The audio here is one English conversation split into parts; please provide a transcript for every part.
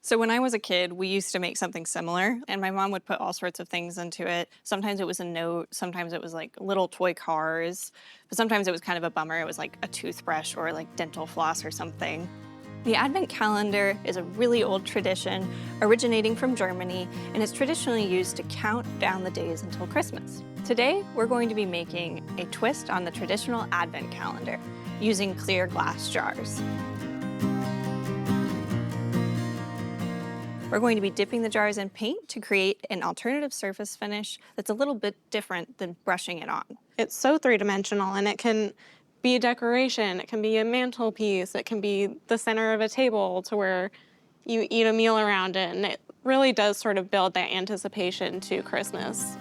So when I was a kid, we used to make something similar, and my mom would put all sorts of things into it. Sometimes it was a note, sometimes it was like little toy cars, but sometimes it was kind of a bummer. It was like a toothbrush or like dental floss or something. The Advent calendar is a really old tradition originating from Germany, and it's traditionally used to count down the days until Christmas. Today, we're going to be making a twist on the traditional Advent calendar using clear glass jars. We're going to be dipping the jars in paint to create an alternative surface finish that's a little bit different than brushing it on. It's so three-dimensional, and it can be decoration, it can be a mantelpiece, it can be the center of a table to where you eat a meal around it, and it really does sort of build that anticipation to Christmas.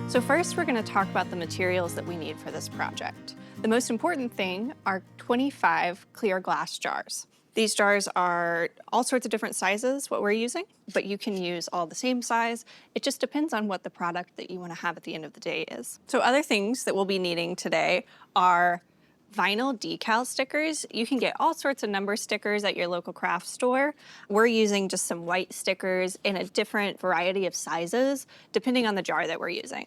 So first, we're going to talk about the materials that we need for this project. The most important thing are 25 clear glass jars. These jars are all sorts of different sizes, what we're using, but you can use all the same size. It just depends on what the product that you want to have at the end of the day is. So other things that we'll be needing today are vinyl decal stickers. You can get all sorts of number stickers at your local craft store. We're using just some white stickers in a different variety of sizes, depending on the jar that we're using.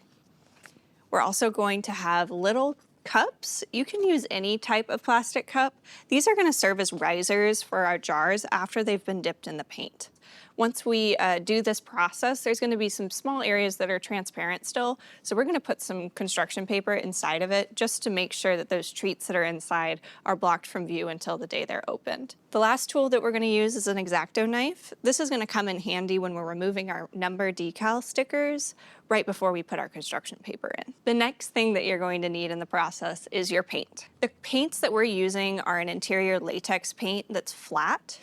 We're also going to have little cups. You can use any type of plastic cup. These are going to serve as risers for our jars after they've been dipped in the paint. Once we do this process, there's going to be some small areas that are transparent still, so we're going to put some construction paper inside of it just to make sure that those treats that are inside are blocked from view until the day they're opened. The last tool that we're going to use is an X-Acto knife. This is going to come in handy when we're removing our number decal stickers right before we put our construction paper in. The next thing that you're going to need in the process is your paint. The paints that we're using are an interior latex paint that's flat.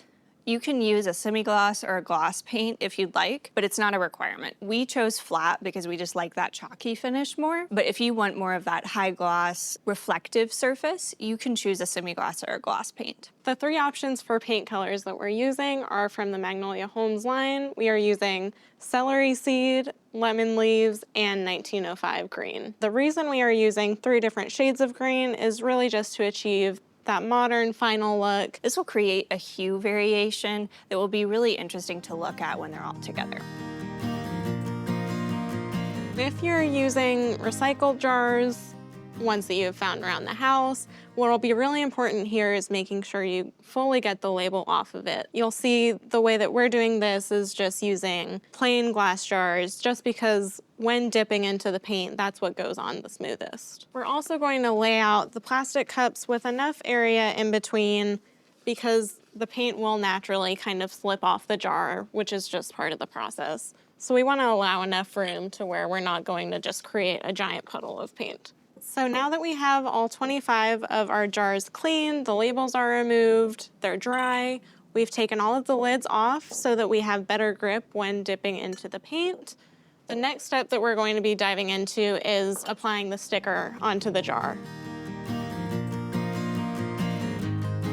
You can use a semi-gloss or a gloss paint if you'd like, but it's not a requirement. We chose flat because we just like that chalky finish more. But if you want more of that high gloss reflective surface, you can choose a semi-gloss or a gloss paint. The three options for paint colors that we're using are from the Magnolia Homes line. We are using celery seed, lemon leaves, and 1905 green. The reason we are using three different shades of green is really just to achieve that modern final look. This will create a hue variation that will be really interesting to look at when they're all together. If you're using recycled jars, ones that you've found around the house, what will be really important here is making sure you fully get the label off of it. You'll see the way that we're doing this is just using plain glass jars, just because when dipping into the paint, that's what goes on the smoothest. We're also going to lay out the plastic cups with enough area in between because the paint will naturally kind of slip off the jar, which is just part of the process. So we want to allow enough room to where we're not going to just create a giant puddle of paint. So now that we have all 25 of our jars clean, the labels are removed, they're dry, we've taken all of the lids off so that we have better grip when dipping into the paint. The next step that we're going to be diving into is applying the sticker onto the jar.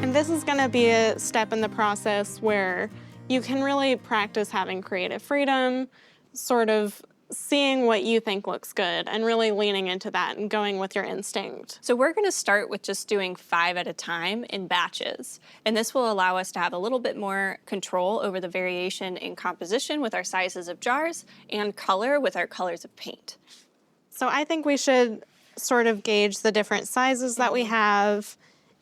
And this is going to be a step in the process where you can really practice having creative freedom, sort of seeing what you think looks good and really leaning into that and going with your instinct. So we're going to start with just doing 5 at a time in batches. And this will allow us to have a little bit more control over the variation in composition with our sizes of jars and color with our colors of paint. So I think we should sort of gauge the different sizes that we have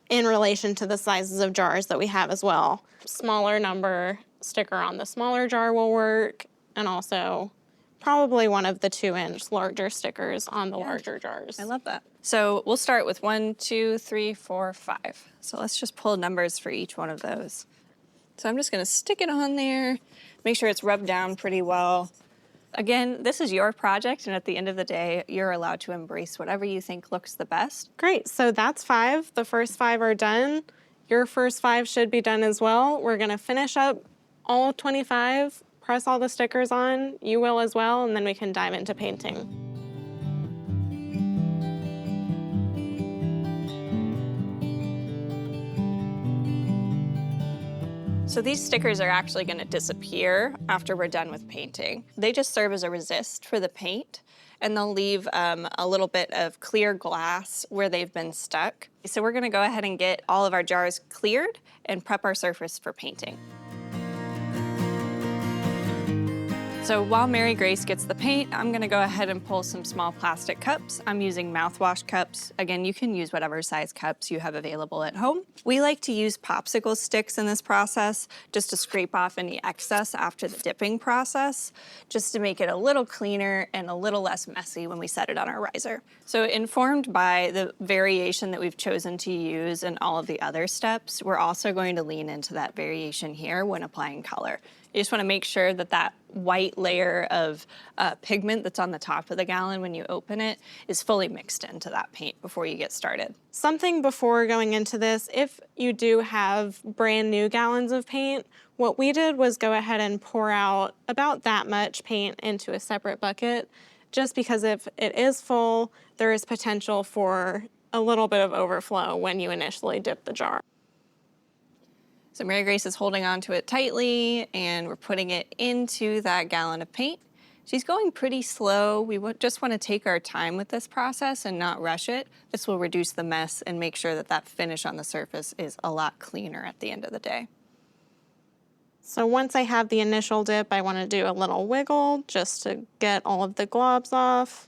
in relation to the sizes of jars that we have as well. Smaller number sticker on the smaller jar will work, and also probably one of the 2-inch larger stickers on the larger jars. I love that. So we'll start with 1, 2, 3, 4, 5. So let's just pull numbers for each one of those. So I'm just gonna stick it on there, make sure it's rubbed down pretty well. Again, this is your project, and at the end of the day, you're allowed to embrace whatever you think looks the best. Great, so that's 5. The first 5 are done. Your first 5 should be done as well. We're gonna finish up all 25, press all the stickers on, you will as well, and then we can dive into painting. So these stickers are actually going to disappear after we're done with painting. They just serve as a resist for the paint, and they'll leave a little bit of clear glass where they've been stuck. So we're going to go ahead and get all of our jars cleared and prep our surface for painting. So while Mary Grace gets the paint, I'm gonna go ahead and pull some small plastic cups. I'm using mouthwash cups. Again, you can use whatever size cups you have available at home. We like to use popsicle sticks in this process just to scrape off any excess after the dipping process, just to make it a little cleaner and a little less messy when we set it on our riser. So informed by the variation that we've chosen to use in all of the other steps, we're also going to lean into that variation here when applying color. You just want to make sure that that white layer of pigment that's on the top of the gallon when you open it is fully mixed into that paint before you get started. Something before going into this, if you do have brand new gallons of paint, what we did was go ahead and pour out about that much paint into a separate bucket, just because if it is full, there is potential for a little bit of overflow when you initially dip the jar. So Mary Grace is holding on to it tightly, and we're putting it into that gallon of paint. She's going pretty slow. We just want to take our time with this process and not rush it. This will reduce the mess and make sure that that finish on the surface is a lot cleaner at the end of the day. So once I have the initial dip, I want to do a little wiggle just to get all of the globs off.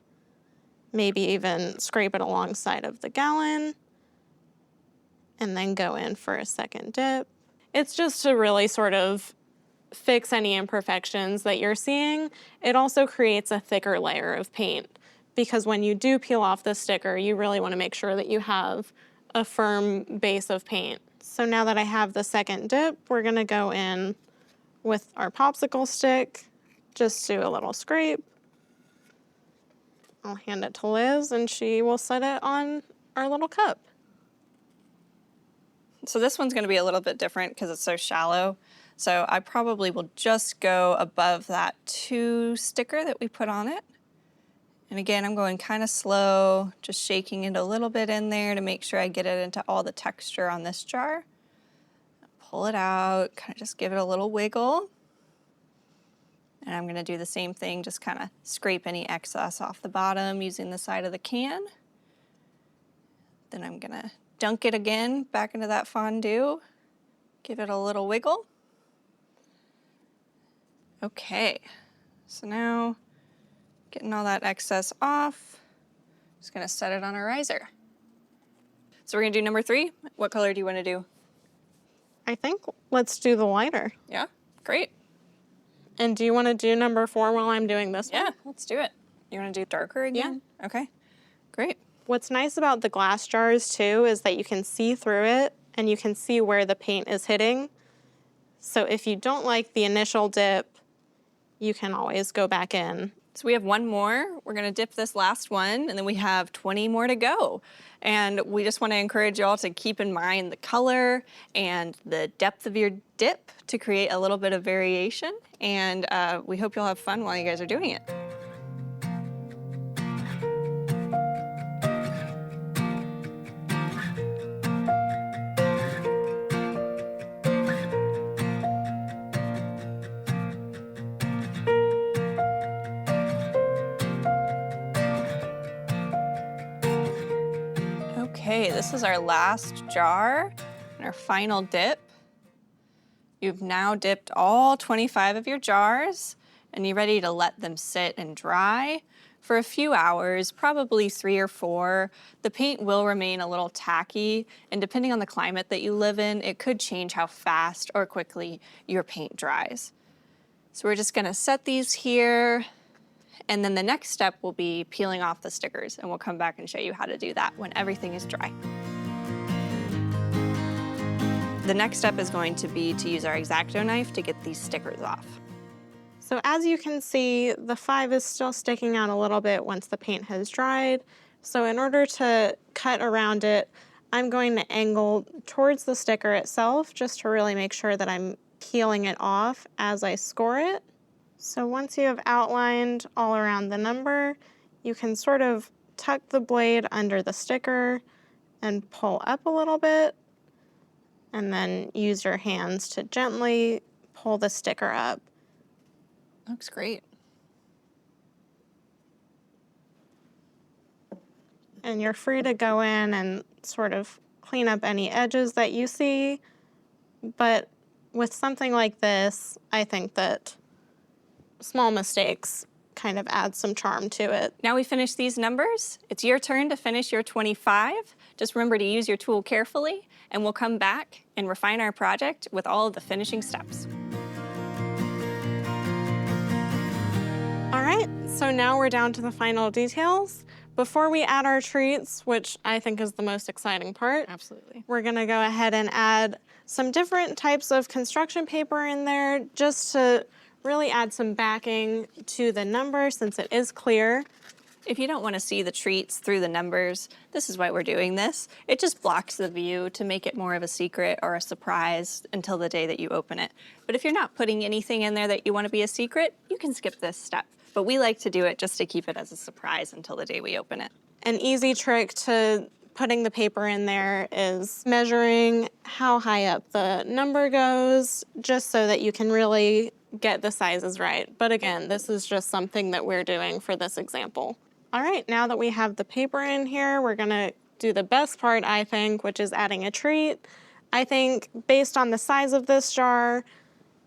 Maybe even scrape it alongside of the gallon, and then go in for a second dip. It's just to really sort of fix any imperfections that you're seeing. It also creates a thicker layer of paint, because when you do peel off the sticker, you really want to make sure that you have a firm base of paint. So now that I have the second dip, we're going to go in with our popsicle stick, just do a little scrape. I'll hand it to Liz, and she will set it on our little cup. So this one's going to be a little bit different because it's so shallow. So I probably will just go above that 2 sticker that we put on it. And again, I'm going kind of slow, just shaking it a little bit in there to make sure I get it into all the texture on this jar. Pull it out, kind of just give it a little wiggle. And I'm going to do the same thing, just kind of scrape any excess off the bottom using the side of the can. Then I'm going to dunk it again back into that fondue. Give it a little wiggle. Okay, so now getting all that excess off, just gonna set it on our riser. So we're gonna do number 3. What color do you wanna do? I think let's do the lighter. Yeah, great. And do you want to do number 4 while I'm doing this one? Yeah, let's do it. You wanna do darker again? Yeah. Okay, great. What's nice about the glass jars too is that you can see through it and you can see where the paint is hitting. So if you don't like the initial dip, you can always go back in. So we have 1 more. We're gonna dip this last one, and then we have 20 more to go. And we just wanna encourage you all to keep in mind the color and the depth of your dip to create a little bit of variation. And we hope you'll have fun while you guys are doing it. Okay, this is our last jar and our final dip. You've now dipped all 25 of your jars, and you're ready to let them sit and dry for a few hours, probably 3 or 4. The paint will remain a little tacky, and depending on the climate that you live in, it could change how fast or quickly your paint dries. So we're just gonna set these here, and then the next step will be peeling off the stickers, and we'll come back and show you how to do that when everything is dry. The next step is going to be to use our X-Acto knife to get these stickers off. So as you can see, the 5 is still sticking out a little bit once the paint has dried. So in order to cut around it, I'm going to angle towards the sticker itself just to really make sure that I'm peeling it off as I score it. So once you have outlined all around the number, you can sort of tuck the blade under the sticker and pull up a little bit and then use your hands to gently pull the sticker up. Looks great. And you're free to go in and sort of clean up any edges that you see. But with something like this, I think that small mistakes kind of add some charm to it. Now we finished these numbers. It's your turn to finish your 25. Just remember to use your tool carefully, and we'll come back and refine our project with all of the finishing steps. All right, so now we're down to the final details. Before we add our treats, which I think is the most exciting part, Absolutely. we're gonna go ahead and add some different types of construction paper in there just to really add some backing to the number since it is clear. If you don't want to see the treats through the numbers, this is why we're doing this. It just blocks the view to make it more of a secret or a surprise until the day that you open it. But if you're not putting anything in there that you want to be a secret, you can skip this step. But we like to do it just to keep it as a surprise until the day we open it. An easy trick to putting the paper in there is measuring how high up the number goes, just so that you can really get the sizes right. But again, this is just something that we're doing for this example. All right, now that we have the paper in here, we're gonna do the best part, I think, which is adding a treat. I think based on the size of this jar,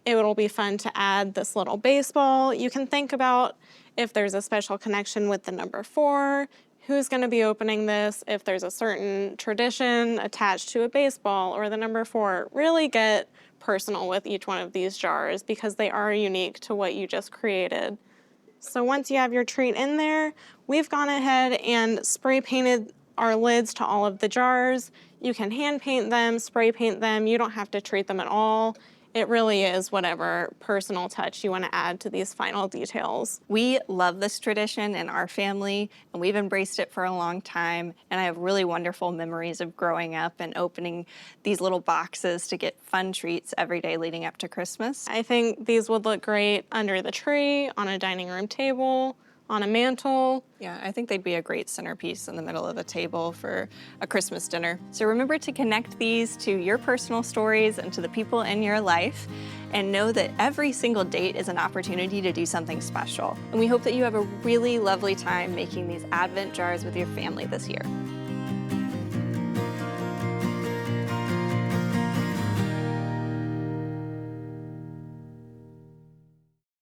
it will be fun to add this little baseball. You can think about if there's a special connection with the number 4, who's gonna be opening this, if there's a certain tradition attached to a baseball or the number 4. Really get personal with each one of these jars because they are unique to what you just created. So once you have your treat in there, we've gone ahead and spray painted our lids to all of the jars. You can hand paint them, spray paint them. You don't have to treat them at all. It really is whatever personal touch you want to add to these final details. We love this tradition in our family, and we've embraced it for a long time. And I have really wonderful memories of growing up and opening these little boxes to get fun treats every day leading up to Christmas. I think these would look great under the tree, on a dining room table, on a mantle. Yeah, I think they'd be a great centerpiece in the middle of a table for a Christmas dinner. So remember to connect these to your personal stories and to the people in your life, and know that every single date is an opportunity to do something special. And we hope that you have a really lovely time making these Advent jars with your family this year.